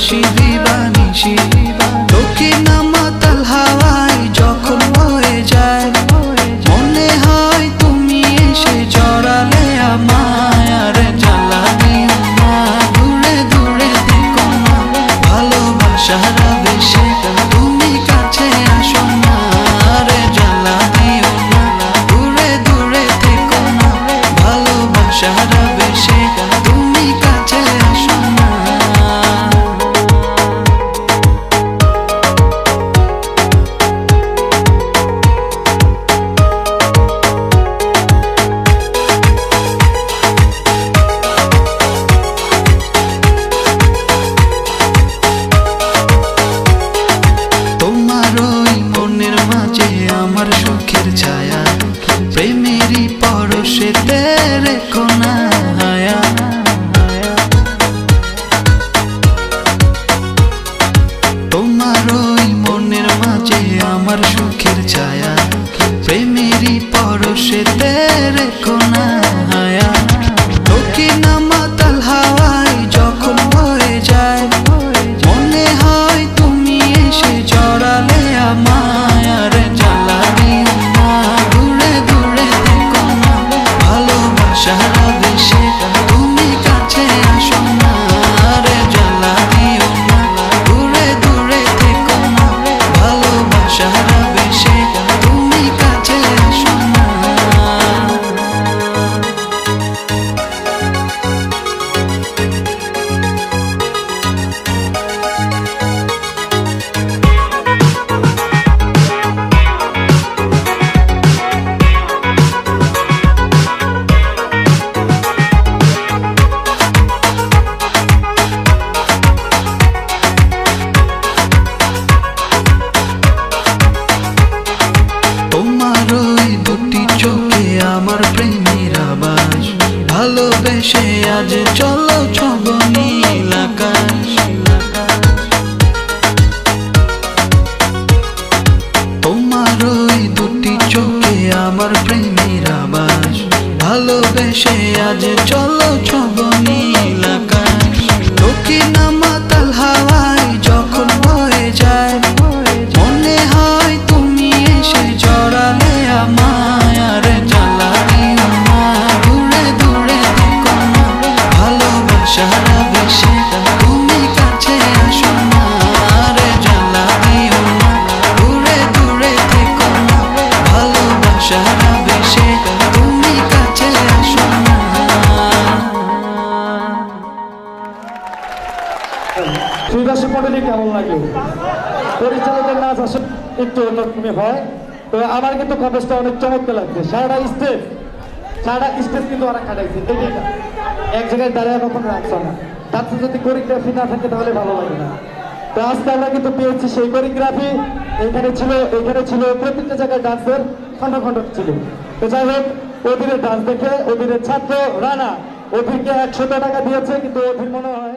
বাঁশি দিবানিশি দক্ষিণ মাতাল হাওয়ায় যখন বয়ে যায় মনে হয় তুমি এসে জড়ালে আমায় আর জ্বালা দিও না দূরে দূরে থেকো না ভালোবাসার আবেশে তুমি কাছে আসো না আর জ্বালা দিও না দূরে দূরে থেকো না ভালোবাসার আবেশে তুমি কাছে আসো না। আমার সুখের ছায়া প্রেমেরই পরশেতে রেখো না হায়া তোমার ওই মনের মাঝে আমার সুখের ছায়া প্রেমেরই পরশেতে রেখো না হায়া দক্ষিণ মাতাল হাওয়ায় যখন বয়ে যায় মনে হয় তুমি এসে জড়ালে আমায় আর জ্বালা দিও না দূরে দূরে থেকো না ভালোবাসার আবেশে তুমি কাছে আসো না আর জ্বালা দিও না দূরে দূরে থেকো না ভালোবাসার আবেশে তুমি কাছে আসো না। আমার প্রেমের আবাস ভালোবেসে আজ চলো ছব নীল আকাশ তোমার ওই দুটি চোখে আমার প্রেমের আবাস ভালোবেসে আজ চলো ছব নীল আকাশ দক্ষিণ মাতাল হাওয়ায় যখন বয়ে যায় মনে হয় তুমি এসে জড়ালে আমায় আর জ্বালা দিও না দূরে দূরে থেকো না ভালোবাসার আবেশে তুমি কাছে আসো না আর জ্বালা দিও না দূরে দূরে থেকো না ভালোবাসার আবেশে তুমি কাছে আসো না। সুইদাসী মডেলই কেমন লাগে? পরিচালকের নাচ আসলে একটু অন্যরকমই হয়, তো আমার কিন্তু কন্টেস্টটা অনেক চমৎকার লাগছে। সারাটা স্টেজ কিন্তু ওরা কাটাইছে, এক জায়গায় দাঁড়িয়ে কখনো রাখছো না। তার যদি কোরিওগ্রাফি না থাকে তাহলে ভালো লাগে না। তো আজকে আমরা কিন্তু পেয়েছি সেই কোরিওগ্রাফি। এখানে ছিল প্রত্যেকটা জায়গায় ডান্সের খন্ড খন্ড ছিল। তো যাই হোক, অধীরের ডান্স দেখে অধীরের ছাত্র রানা অধীরকে 100 টাকা দিয়েছে, কিন্তু অধীর মনে হয়